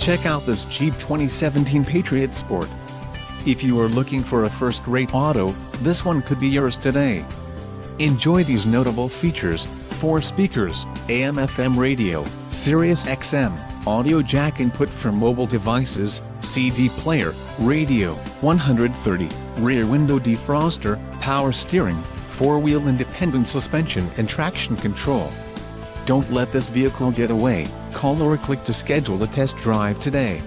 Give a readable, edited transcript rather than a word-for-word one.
Check out this Jeep 2017 Patriot Sport. If you are looking for a first-rate auto, this one could be yours today. Enjoy these notable features: 4 speakers, AM/FM radio, Sirius XM, audio jack input for mobile devices, CD player, radio, 130, rear window defroster, power steering, 4-wheel independent suspension and traction control. Don't let this vehicle get away. Call or click to schedule a test drive today.